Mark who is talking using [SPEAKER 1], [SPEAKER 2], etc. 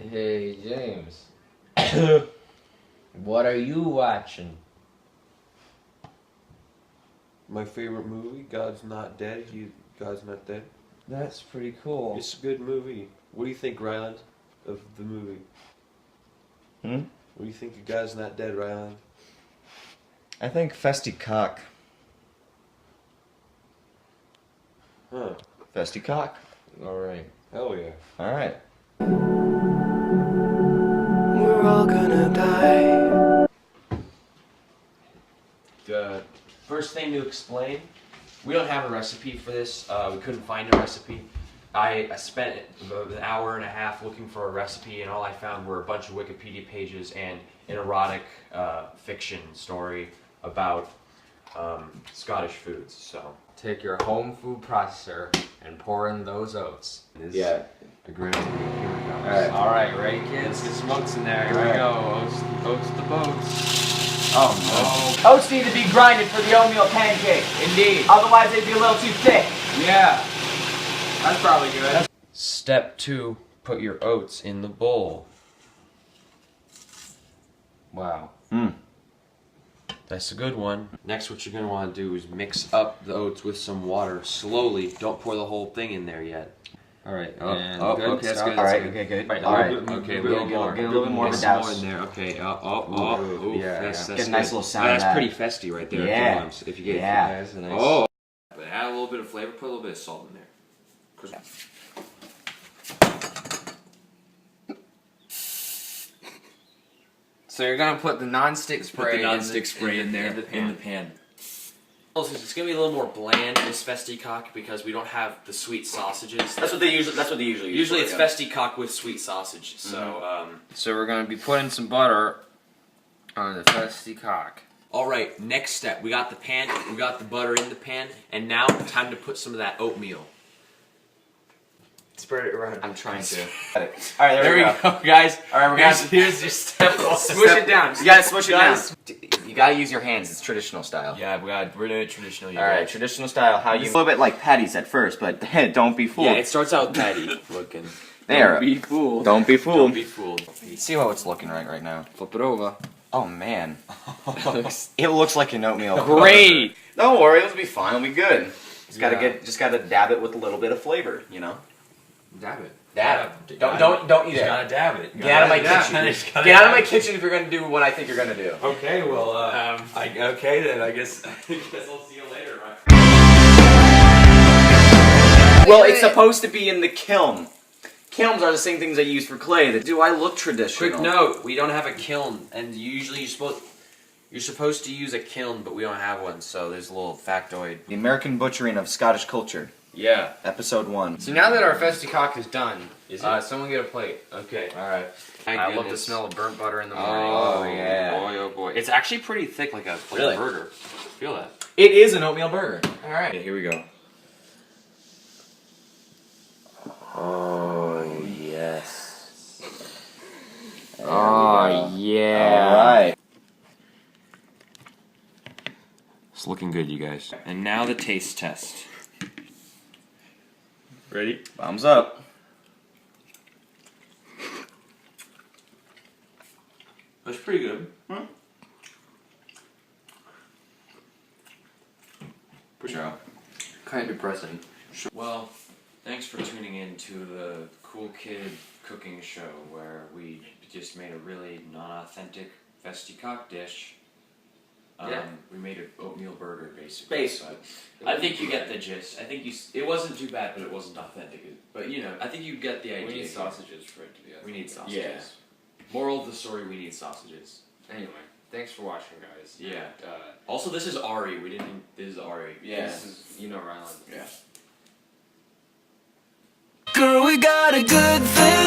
[SPEAKER 1] Hey, James. What are you watching?
[SPEAKER 2] My favorite movie, God's Not Dead. God's Not Dead.
[SPEAKER 1] That's pretty cool.
[SPEAKER 2] It's a good movie. What do you think, Ryland, of the movie?
[SPEAKER 3] Hmm?
[SPEAKER 2] What do you think of God's Not Dead, Ryland?
[SPEAKER 3] I think Festy cock.
[SPEAKER 2] Huh.
[SPEAKER 3] Festy cock.
[SPEAKER 1] Alright.
[SPEAKER 2] Hell yeah.
[SPEAKER 3] Alright.
[SPEAKER 4] We're all gonna die.
[SPEAKER 5] The first thing to explain, we don't have a recipe for this. We couldn't find a recipe. I spent an hour and a half looking for a recipe, and all I found were a bunch of Wikipedia pages and an erotic fiction story about Scottish foods. So
[SPEAKER 1] Take your home food processor and pour in those oats.
[SPEAKER 2] Yeah.
[SPEAKER 5] agreed. Here we go.
[SPEAKER 1] Alright, ready, kids?
[SPEAKER 5] Let's get some oats in there. Here we go. Oats the boats.
[SPEAKER 3] Oh,
[SPEAKER 6] Oats need to be grinded for the oatmeal pancake.
[SPEAKER 1] Indeed.
[SPEAKER 6] Otherwise, they'd be a little too thick.
[SPEAKER 1] Yeah. That's probably good.
[SPEAKER 5] Step 2, put your oats in the bowl. Wow. That's a good one. Next, what you're going to want to do is mix up the oats with some water slowly. Don't pour the whole thing in there yet. Alright, good.
[SPEAKER 1] Okay, that's good.
[SPEAKER 3] Alright, okay, good.
[SPEAKER 1] Right,
[SPEAKER 3] Alright.
[SPEAKER 5] Okay,
[SPEAKER 1] Get a little bit more of a
[SPEAKER 5] Get some more
[SPEAKER 1] douse.
[SPEAKER 5] in there. Okay, that's
[SPEAKER 3] Get a nice
[SPEAKER 5] good.
[SPEAKER 3] little sound of
[SPEAKER 5] That's
[SPEAKER 3] that.
[SPEAKER 5] pretty festy right there.
[SPEAKER 3] Yeah.
[SPEAKER 5] Come on, if you get
[SPEAKER 3] Yeah.
[SPEAKER 1] That's a nice.
[SPEAKER 5] Oh. But add a little bit of flavor. Put a little bit of salt in there.
[SPEAKER 1] So you're gonna put the non-stick spray.
[SPEAKER 7] Put the non-stick spray in there
[SPEAKER 1] in the pan.
[SPEAKER 5] Also, it's gonna be a little more bland, this Festy cock, because we don't have the sweet sausages.
[SPEAKER 6] That's what they usually use.
[SPEAKER 5] Usually it's Festy cock with sweet sausage. So,
[SPEAKER 1] So we're gonna be putting some butter on the festy cock.
[SPEAKER 5] all right. Next step, we got the pan. We got the butter in the pan, and now time to put some of that oatmeal.
[SPEAKER 1] Spread it around.
[SPEAKER 6] I'm trying to.
[SPEAKER 3] Alright,
[SPEAKER 5] There we go, guys.
[SPEAKER 6] Alright, we're gonna
[SPEAKER 5] Here's your step.
[SPEAKER 1] Smush it down.
[SPEAKER 6] You gotta smush it down. You gotta use your hands. It's traditional style.
[SPEAKER 5] Yeah, we're doing it traditional.
[SPEAKER 6] Alright, traditional style. How you? A little bit like patties at first, but don't be fooled.
[SPEAKER 5] Yeah, it starts out patty looking.
[SPEAKER 6] There.
[SPEAKER 1] Don't be fooled.
[SPEAKER 6] Don't be fooled.
[SPEAKER 5] Don't be fooled.
[SPEAKER 6] See how it's looking right now.
[SPEAKER 1] Flip it over.
[SPEAKER 6] Oh man, it looks like an oatmeal.
[SPEAKER 1] Great.
[SPEAKER 6] Don't worry, it'll be fine. It'll be good. Just
[SPEAKER 1] Yeah.
[SPEAKER 6] gotta dab it with a little bit of flavor. You know.
[SPEAKER 5] Dab it.
[SPEAKER 6] Dab.
[SPEAKER 5] Dab.
[SPEAKER 6] Don't eat
[SPEAKER 5] You
[SPEAKER 6] it.
[SPEAKER 5] gotta dab it.
[SPEAKER 6] Get out of my
[SPEAKER 5] kitchen.
[SPEAKER 6] kitchen. Get out of my kitchen if you're gonna do what I think you're gonna do.
[SPEAKER 2] Okay, well, okay then. I guess I'll see you later, right?
[SPEAKER 6] Well, it's supposed to be in the kiln. Kilns are the same things I use for clay. Do I look traditional?
[SPEAKER 5] Quick note: we don't have a kiln, and usually you're supposed to use a kiln, but we don't have one. So there's a little factoid.
[SPEAKER 3] The American butchering of Scottish culture.
[SPEAKER 5] Yeah.
[SPEAKER 3] Episode 1.
[SPEAKER 1] So now that our festy cock is done,
[SPEAKER 5] Is it?
[SPEAKER 1] someone get a plate.
[SPEAKER 5] Okay.
[SPEAKER 1] All right.
[SPEAKER 5] Thank
[SPEAKER 1] I love the
[SPEAKER 5] goodness.
[SPEAKER 1] smell of burnt butter in the morning.
[SPEAKER 5] Oh,
[SPEAKER 3] yeah.
[SPEAKER 5] Boy, oh boy. It's actually pretty thick, like a
[SPEAKER 6] Really?
[SPEAKER 5] burger. Feel that?
[SPEAKER 6] It is an oatmeal burger.
[SPEAKER 1] All right.
[SPEAKER 6] Here we go.
[SPEAKER 3] Oh, yes.
[SPEAKER 1] Oh yeah.
[SPEAKER 3] Alright.
[SPEAKER 5] It's looking good, you guys. And now the taste test.
[SPEAKER 2] Ready?
[SPEAKER 3] Thumbs up.
[SPEAKER 2] That's pretty good.
[SPEAKER 3] Yeah.
[SPEAKER 1] Kind of depressing.
[SPEAKER 5] Well, thanks for tuning in to the Cool Kid Cooking Show, where we just made a really non-authentic festy cock dish.
[SPEAKER 1] Yeah.
[SPEAKER 5] We made an oatmeal burger, basically.
[SPEAKER 6] Basically.
[SPEAKER 5] But I think you get the gist. I think it wasn't too bad, but it wasn't authentic. But you know, I think you get the idea.
[SPEAKER 1] We need sausages for it to be.
[SPEAKER 5] We need sausages.
[SPEAKER 6] Yeah.
[SPEAKER 5] Moral of the story: we need sausages.
[SPEAKER 1] Anyway, thanks for watching, guys.
[SPEAKER 5] Yeah.
[SPEAKER 1] And,
[SPEAKER 5] Also, this is Ari. We didn't. This is Ari.
[SPEAKER 6] Yeah.
[SPEAKER 1] This is, you know, Ryland.
[SPEAKER 6] Yeah.
[SPEAKER 4] Girl, we got a good thing.